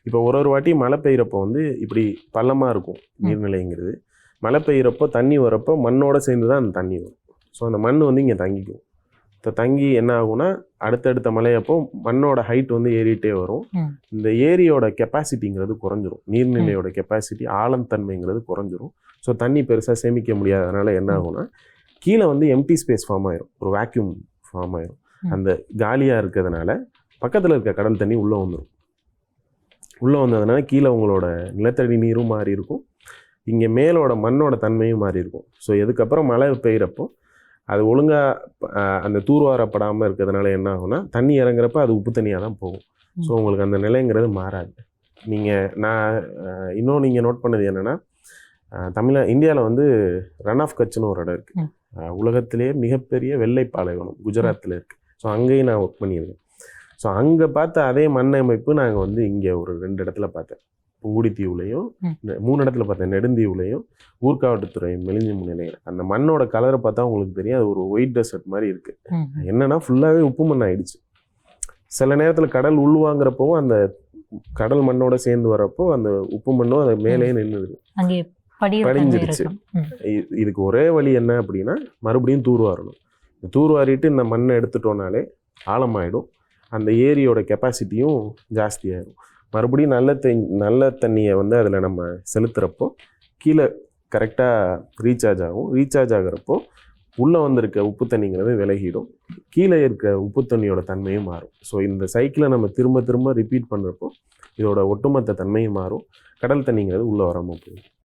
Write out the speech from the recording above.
இப்போ ஒரு வாட்டி மழை பெய்கிறப்போ வந்து இப்படி பள்ளமாக இருக்கும் நீர்நிலைங்கிறது. மழை பெய்கிறப்போ தண்ணி வரப்போ மண்ணோட சேர்ந்து தான் அந்த தண்ணி வரும். ஸோ அந்த மண் வந்து இங்கே தங்கிக்கும். இப்போ தங்கி என்ன ஆகும்னா அடுத்தடுத்த மழையப்போ மண்ணோட ஹைட் வந்து ஏறிட்டே வரும். இந்த ஏரியோட கெப்பாசிட்டிங்கிறது குறைஞ்சிரும். நீர்நிலையோட கெப்பாசிட்டி ஆழத்தன்மைங்கிறது குறைஞ்சிரும். ஸோ தண்ணி பெருசாக சேமிக்க முடியாததுனால என்ன ஆகும்னா கீழே வந்து எம்டி ஸ்பேஸ் ஃபார்ம் ஆயிரும், ஒரு வேக்யூம் ஃபார்ம் ஆயிரும். அந்த காலியாக இருக்கிறதுனால பக்கத்தில் இருக்க கடல் தண்ணி உள்ளே வந்துடும். உள்ளே வந்ததுனால கீழே உங்களோட நிலத்தடி நீரும் மாறி இருக்கும், இங்கே மேலோட மண்ணோட தன்மையும் மாறி இருக்கும். ஸோ இதுக்கப்புறம் மழை பெய்கிறப்போ அது ஒழுங்காக அந்த தூர்வாரப்படாமல் இருக்கிறதுனால என்ன ஆகும்னா தண்ணி இறங்குறப்ப அது உப்பு தண்ணியாக தான் போகும். ஸோ உங்களுக்கு அந்த நிலைங்கிறது மாறாது. நான் இன்னும் நீங்கள் நோட் பண்ணது என்னென்னா இந்தியாவில் வந்து ரன் ஆஃப் கட்ச்னு ஒரு இடம் இருக்குது. உலகத்திலேயே மிகப்பெரிய வெள்ளை பாலைவனம் குஜராத்தில் இருக்குது. ஸோ அங்கேயும் நான் ஒர்க் பண்ணியிருக்கேன். ஸோ அங்கே பார்த்த அதே மண் அமைப்பு நாங்கள் வந்து இங்கே ஒரு 2 இடத்துல பார்த்தேன். புங்குடித்தீவுலையும் 3 இடத்துல பார்த்தேன். நெடுந்தீவுலையும் ஊர்காவட்டுத்துறை மெலிஞ்சி நிலையில். அந்த மண்ணோட கலரை பார்த்தா உங்களுக்கு தெரியும், அது ஒரு ஒயிட் டெசர்ட் மாதிரி இருக்குது. என்னென்னா ஃபுல்லாகவே உப்பு மண் ஆகிடுச்சு. சில நேரத்தில் கடல் உள்வாங்கிறப்பவும் அந்த கடல் மண்ணோட சேர்ந்து வரப்போ அந்த உப்பு மண்ணும் அதை மேலேயே நின்றுது, படிஞ்சிடுச்சு. இதுக்கு ஒரே வழி என்ன அப்படின்னா மறுபடியும் தூர்வாரணும். தூர்வாரிட்டு இந்த மண்ணை எடுத்துட்டோம்னாலே ஆழமாயிடும், அந்த ஏரியோட கெப்பாசிட்டியும் ஜாஸ்தியாகிடும். மறுபடியும் நல்ல தண்ணியை வந்து அதில் நம்ம செலுத்துகிறப்போ கீழே கரெக்டாக ரீசார்ஜ் ஆகும். ரீசார்ஜ் ஆகிறப்போ உள்ளே வந்திருக்க உப்பு தண்ணிங்கிறது விலகிடும், கீழே இருக்க உப்பு தண்ணியோட தன்மையும் மாறும். ஸோ இந்த சைக்கிளை நம்ம திரும்ப திரும்ப ரிப்பீட் பண்ணுறப்போ இதோட ஒட்டுமொத்த தன்மையும் மாறும், கடல் தண்ணிங்கிறது உள்ளே வராமல் போகும்.